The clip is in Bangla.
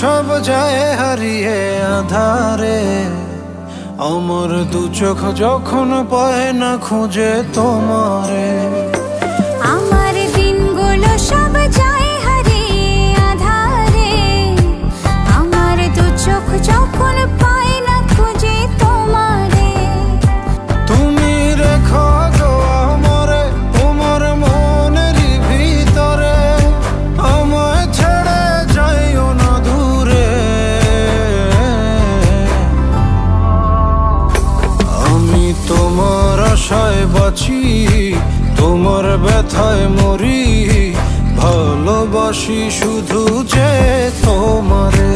সব যায় হারিয়ে আধারে, আমার দু চোখ যখন পায় না খুঁজে তোমারে। আমার দিনগুলো সব যায় হারিয়ে আধারে, আমার দু চোখ যখন পায় না খুঁজে তোমারে। তুমি রেখো গো আমারে তোমার মনেরই ভিতরে, আমায় ছেড়ে যাইও না দূরে। আমি তোমার আশায় বাঁচি, তোমার ব্যথায় মরি, ভালোবাসি শুধু যে তোমারে।